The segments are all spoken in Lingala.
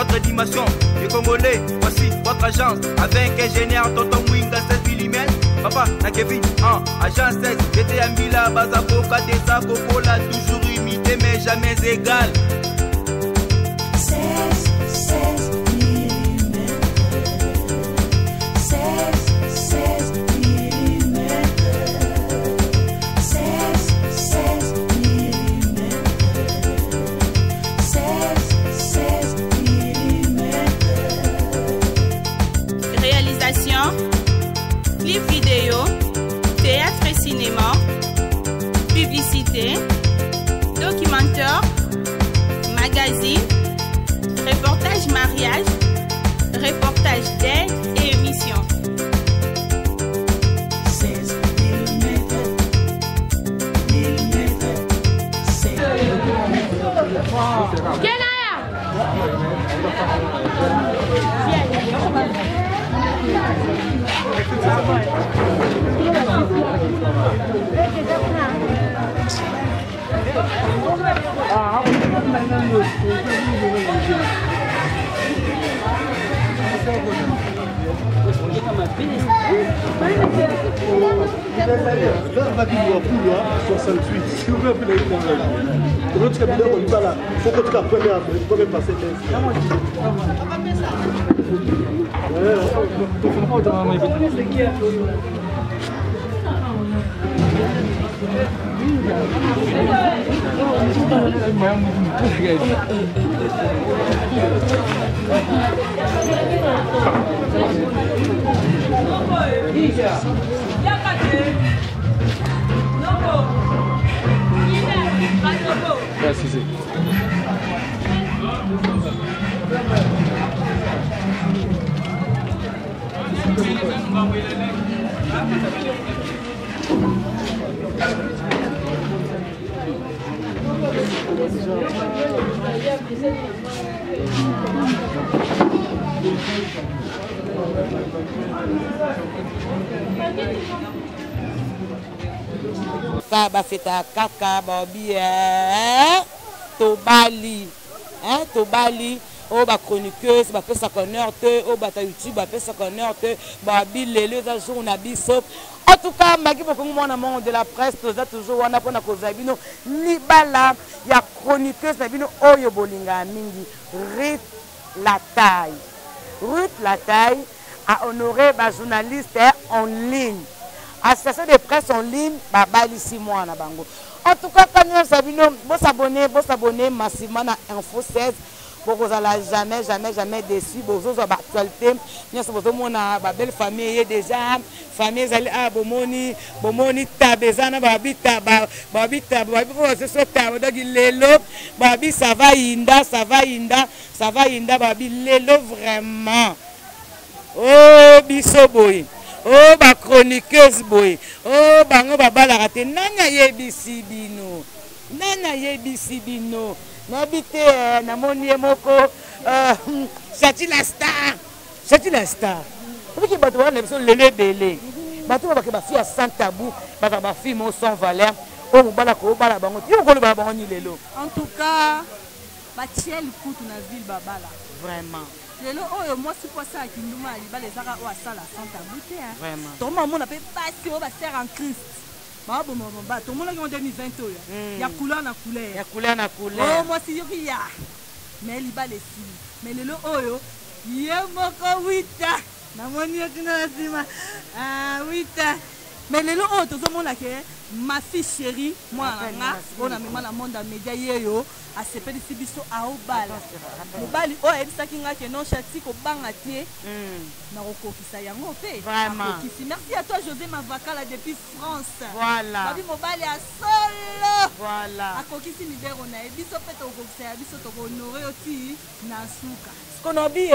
notre dimension. Les Congolais, voici votre agence. Avec ingénieur Tonton Mwinga 16 mm. Papa, na Kevin, agence 16. J'étais à Mibala, Bazakoka, Desa, Kokola, toujours imité mais jamais égal. 16 mm. 16 mm. 16 mm. 16 mm. Réalisation, clip vidéo, théâtre et cinéma, publicité, documentaire, magazine, reportage mariage, reportage d'aide et émission. 16 mm. 16. Feta kaka babi tobali tobali o ba chroniqueuse ba pesa connaître te o ba ta YouTube ba pesa connaître babi lelo za jour na biso. En tout cas magi beaucoup mona monde de la presse toza toujours wana pona koza bino Mibala ya chroniqueuse na bino oyo bolinga mingi Ruth la taille a honoré ba journaliste en ligne. Association de presse en ligne, Abali si Muana bango. En tout cas, quand vous savez, vous abonnez massivement à Info 16 pour que vous n'allez jamais déçu. Vous avez l'actualité. Nous avons une belle famille déjà. Famille à Bomoni Tabezana, Babita, Babi, ça va Inda, Babi Lelo vraiment. Oh, Bisoboy. Oh, ba chroniqueuse boy. Oh, bango babala raté. Nana yebisi bino. Nabite na moni moko Chati la star. Vous qui bato wana biso lele belé. Bato ba ke ba fi sans tabou, ba fi mo sans valeur. Oh, bala ko bala bango. Yo ko ba bango ni lelo. En tout cas, ba tiel kutu na ville babala. Vraiment. Lelo oyo moi si quoi ça qui nous m'a li ba les ara o asala sans tabou te hein. Vraiment. Ton maman n'a pas passé au ba serre en Christ. Ba bon ba tout le monde en 2020 oyo. Ya couleur na couleur. Oh moi si yo ya. Mais li ba les filles. Mais lelo oyo yemoko wita. Na moni yo kina sima. Ah wita. Mais lelo oyo to mona ke ma fille chérie moi nga ona mema na monde média yeyo a sepeli sibiso a obala. Mobali o ebisaki nga ke non chati ko banga tie. Na kokokisa yango pe. Vraiment. Merci à toi Joseph-kabila depuis France. Voilà. Babi mobali a solo. Voilà. Akokisi libero na ebiso pe to kokisa biso to honorer oti na suka. Qu'on a dit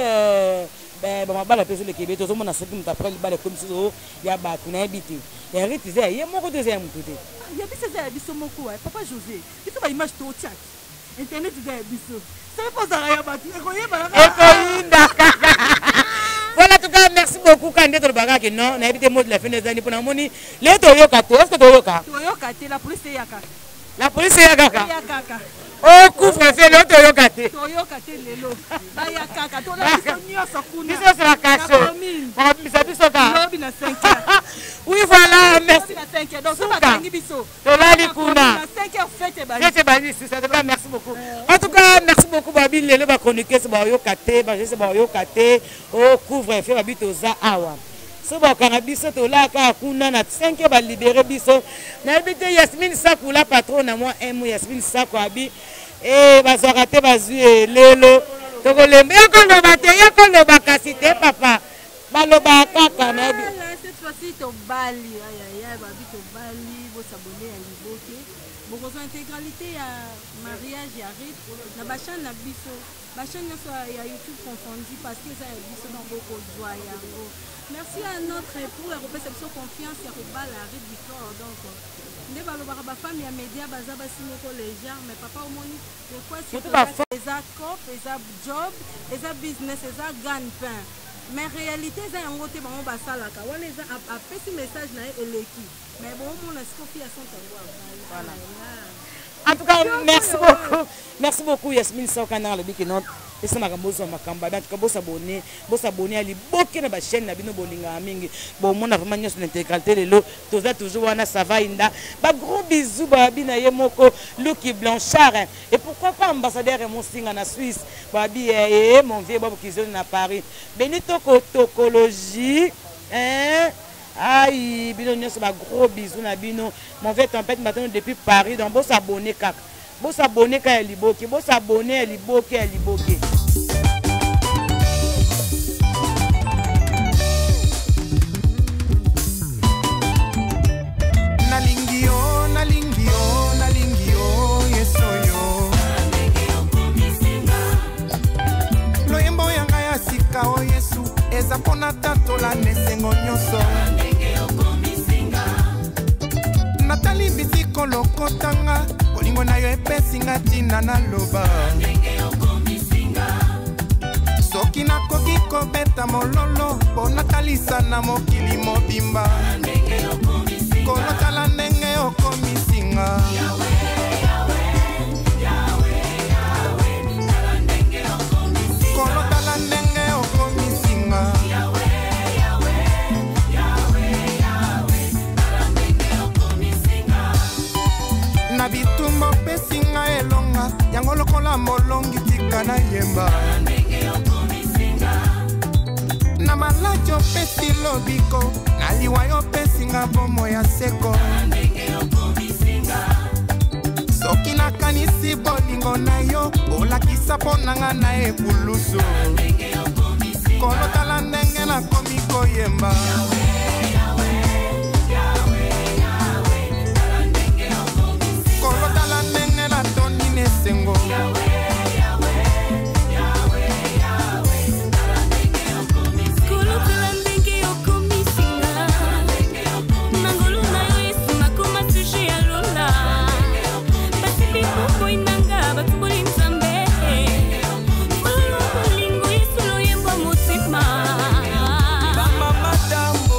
Mibala pèse le Québec, tout le monde a sorti après le bal comme ça, il y a battu na habité. Il y a Heritier, il y a mon côté zéro côté. Il y a biso za biso moko papa José. Il faut ba image to chat. Internet za biso. C'est pas ça ya battu. Voilà, en tout cas, merci beaucoup quand vous avez dit non, on a habité mot de la fin des années pour la monnaie. Les Toyoka, est-ce que Toyoka? Toyoka, la police est yaka. La police est yaka. Oh, couvre-feu, l'autre yokate. Toyokate lelo. Baya kaka, to la biso nyonso kuna. Biso c'est la cache. Mais biso ka. Lobi na 5h. Oui, voilà, merci. Na 5h. Donc ça va tangi biso. Tolali kuna. Na 5h fête bali. Fête bali, c'est ça. Merci beaucoup. En tout cas, merci beaucoup Babi lelo ba chroniquer ce ba yokate, ba je sais ba yokate. Oh, couvre-feu ba bitoza awa. So ba kana biso tolaka kuna na 5h ba libérer biso. Na bité Yasmine Sakou la patron na moi M Yasmine Sakou abi. Eh, bazorate bazui lelo. Tokolembe yokoloba te yokoloba kasi te papa. Baloba kaka na bi. Cette fois-ci to Bali. Aïe aïe, babi to Bali, vous s'abonner à Liboke. Bon intégralité à mariage et à rite. Na bachan na biso. Bachan na so ya YouTube confondu parce que ça y biso dans beaucoup de joie yango. Merci à notre époux, à réception confiance, à Rebal, à Rite Victor. Donc, ne balobara ba femme ya média baza basimoko légère, mais papa au moni, de quoi c'est ça cop, ça job, ça business, ça gagne-pain. Mais réalité, ça yango te bango basalaka. Wana ça a petit message na eleki. Mais bon, mon escofie à son tabou. Voilà. En tout cas, merci beaucoup. Merci beaucoup Yasmine Sokana le bikinot. Et ça m'a kambozo makamba. En tout cas, boss abonné à Liboke na ba chaîne na bino bolinga mingi. Bon, mon vraiment nyos l'intégralité lelo. Toza toujours wana ça va inda. Ba gros bisous ba bina yemoko Lucky Blanchard. Et pourquoi pas ambassadeur mon singa na Suisse. Ba bi mon vieux bobo qui zone na Paris. Benito Tokologie. Hein? Aïe, bino nyos ba gros bisous na bino. Mon vieux tempête maintenant depuis Paris. Donc boss abonné kaka. Boss abonné ka Liboke, boss abonné Liboke. Nalingio, yesoyo. Loyembo yanga ya sika o Yesu, eza pona tatola nesengo nyoso. Natali bitiko lokotanga, olingo na yo epesinga tina na loba. Soki nakoki kobeta mololo, po natalisa na mokili mobimba. Kolotala ndenge okomisinga. Kolotala ndenge okomisinga. Na bitumba pesinga elonga, yango lokola molongi tika na yemba. Na malajo pesi lobiko, na liwayo pesinga bomo ya seko. Soki nakanisi bolingo na yo, olakisa ponanga na ekulusu. Kolotala ndenge na komi koyemba. Kolotala ndenge na toni nesengo. Bamama tambo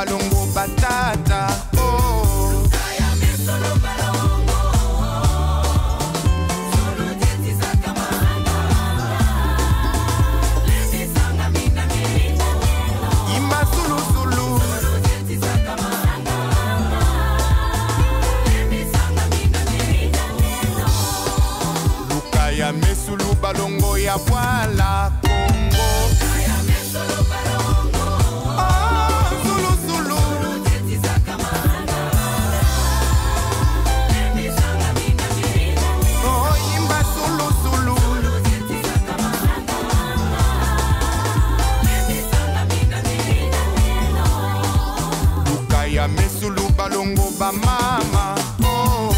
balongo batata. Oh. Ima Zulu Zulu. Lukaya mesulu balongo ya Bwala Kongo. Mesulu balongo ba mama. Oh.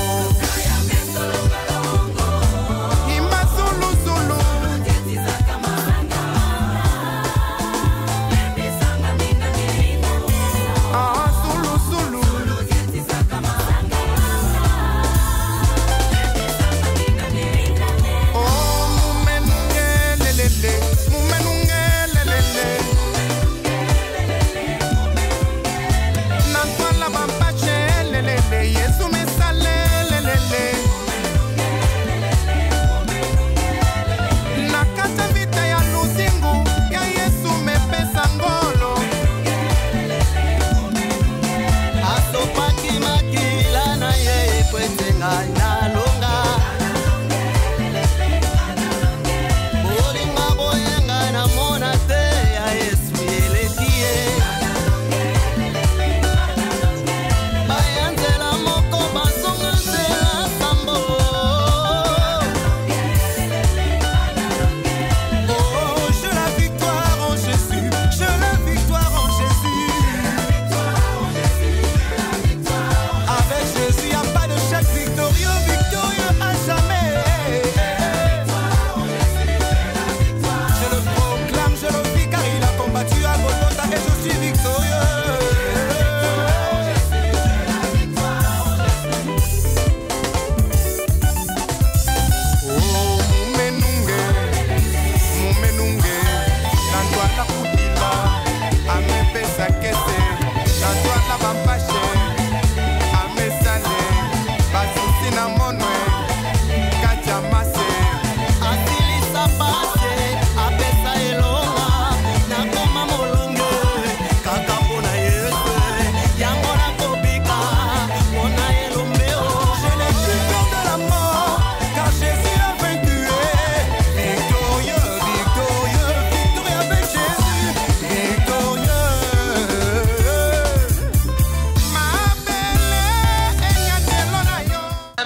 Ima Zulu Zulu. Ah Zulu Zulu. Oh mumenunge lelele, mumenunge lelele. Yesu me sale lelele. Nakata vita ya luzingu ya Yesu me pesa ngolo. Asopaki makila na ye pwetenga na longa. Bolinga boyenga na monate ya Yesu elekie.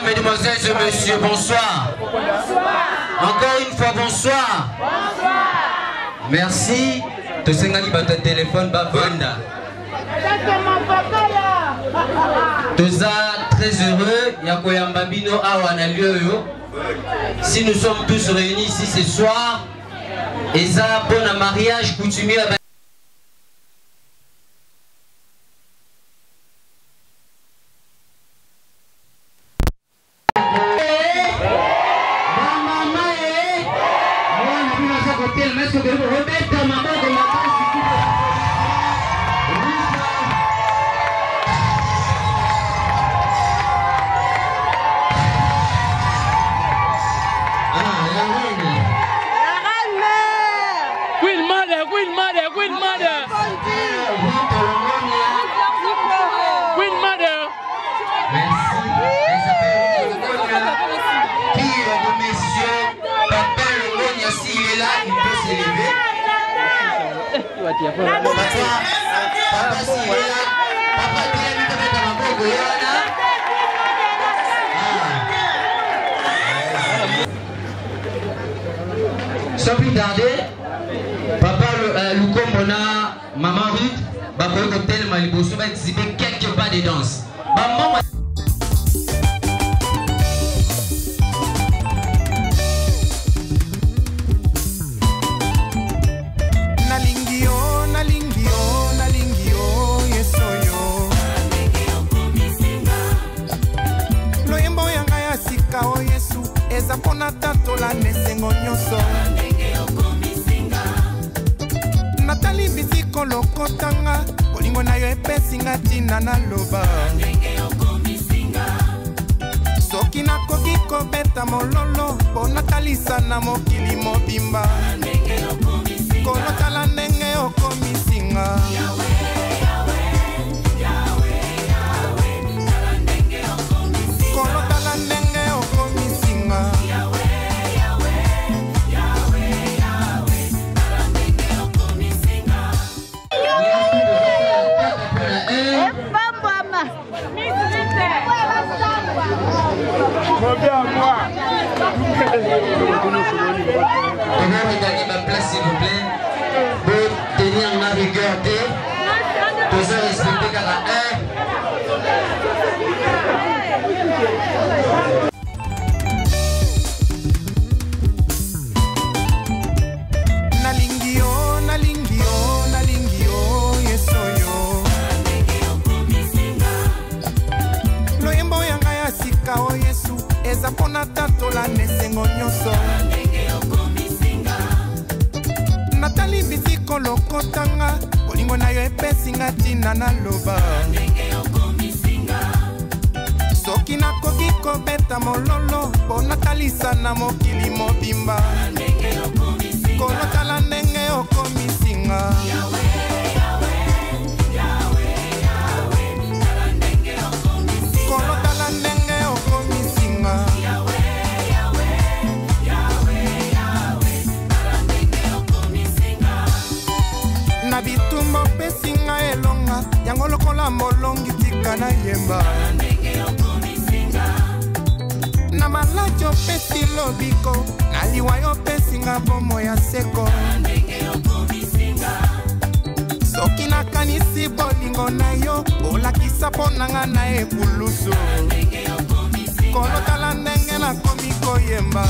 Mesdemoiselles et messieurs, bonsoir. Encore une fois, bonsoir. Merci. Tu sais que tu as téléphone, Bavanda. Tu es très heureux. Yakoyambabino Awanalio. Si nous sommes tous réunis ici ce soir, et ça, bon mariage coutumier. Sans plus tarder, papa Lukombona, maman Ruth, papa Hotel Maliboso va exhiber quelques pas de danse. Maman Zapona tatola nesengo nyoso Natali bitiko lokotanga bolingo na yo epesinga tina na loba soki nakoki kobeta mololo mpo natalisa na mokili mobimba kolotala ndenge okomisinga kolotala ndenge okomisinga On va regagner ma place s'il vous plaît. Pour tenir ma rigueur de tous respecter qu'à la o Yesu eza pona tatola nesengo nyonso natali bisiko lokotanga bolingo na yo epesinga tina na loba soki nakoki kobeta mololo mpo natalisa na mokili mobimba kolotala ndenge okomisinga kolotala ndenge okomisinga na bitumba opesinga elonga yango lokola molongi tika na yemba na malaki opesi lobiko na liwa yo opesinga bomo ya seko soki nakanisi bolingo na yo olakisa mpo nanga na ebulusu kolotala ndenge nakomi koyemba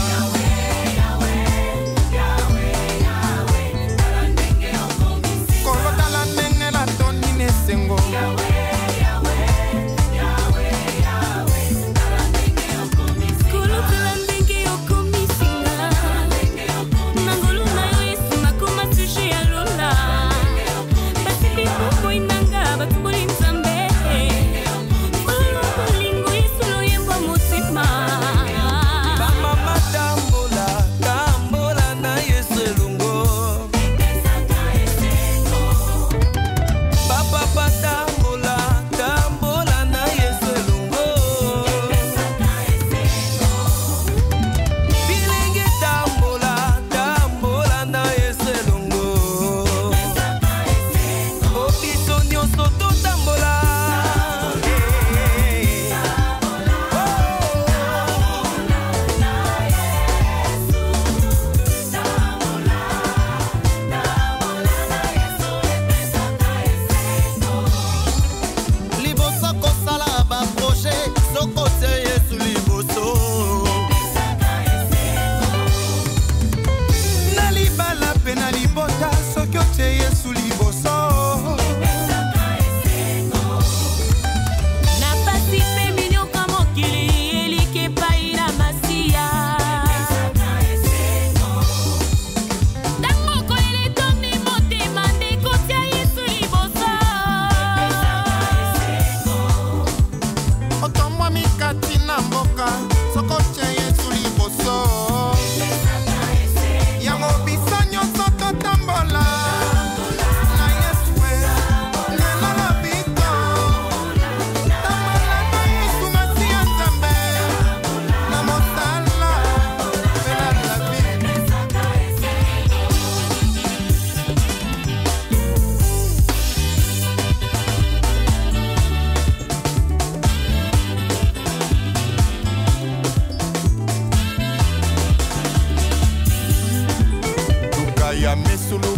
kolotala ndenge natoni nesengo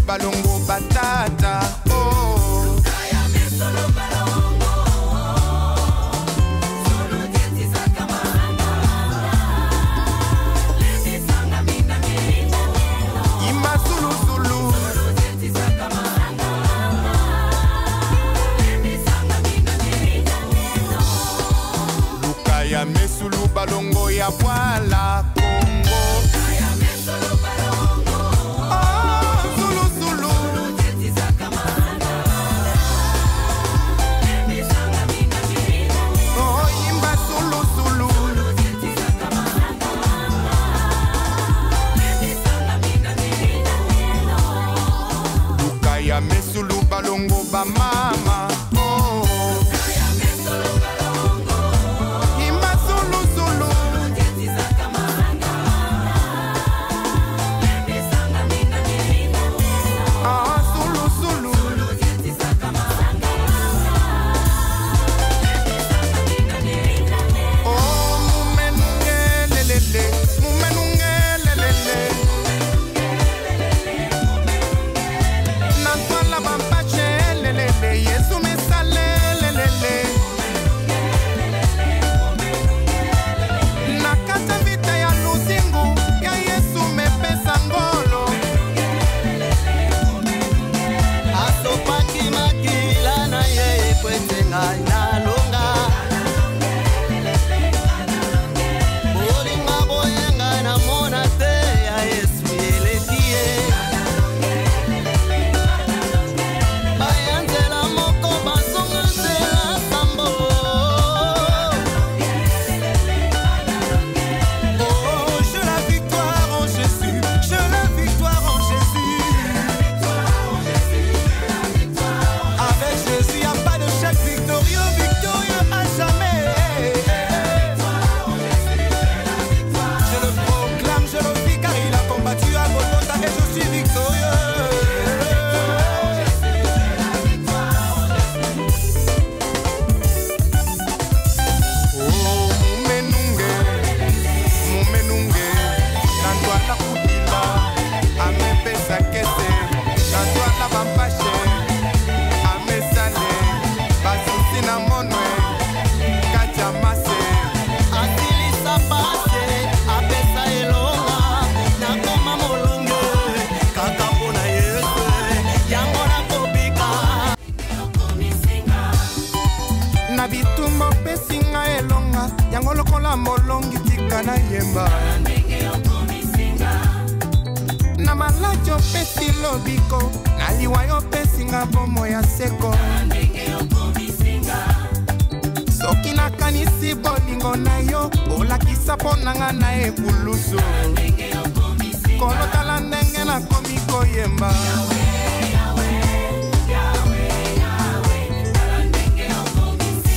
balongo batata oh kaya mesolo balongo solo dieti sakamana lezi sanga mina mina ima sulu sulu solo dieti sakamana lezi sanga mina mina lukaya mesulu balongo ya bwala Kongo kaya mesolo balongo opesi lobiko naliwa yo pesinga bomo ya seko soki nakanisi bolingo na yo olakisa mpo nanga na ekulusu kolotala ndenge nakomi koyemba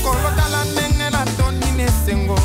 kolotala ndenge natoni nesengo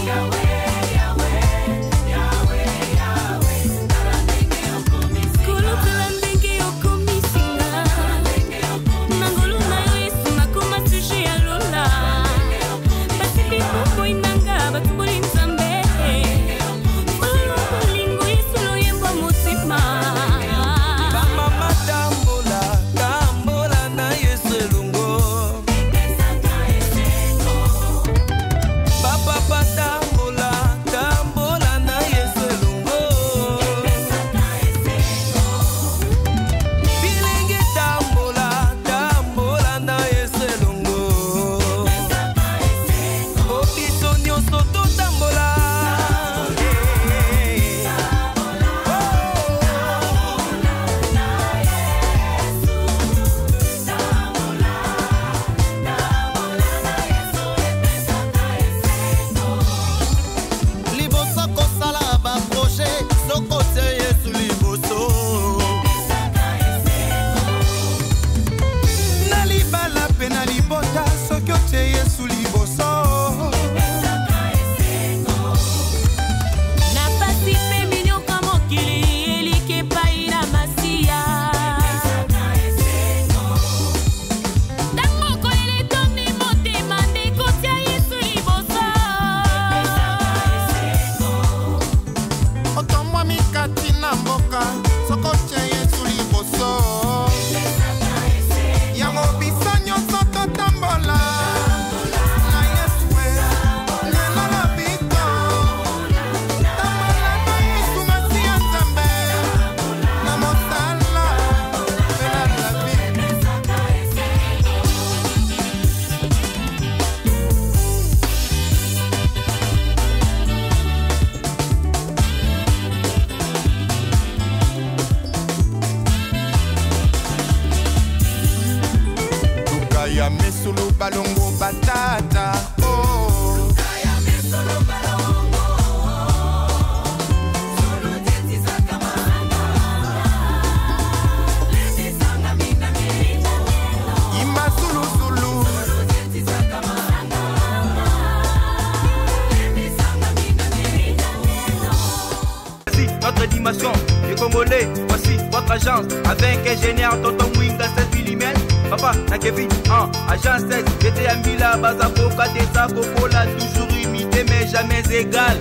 balongo batata oh kaya mesolo balongo solo teti sakamanga lezi sanga mina mina ima sulu sulu solo teti sakamanga lezi sanga mina mina. Voici notre dimension les Congolais, voici votre agence avec ingénieur Tonton Mwinga 7 mm. Papa, na Kevin, agent 16, Jp-bemba, Baza, Koka, Desa, Kokola, toujours imité mais jamais égal.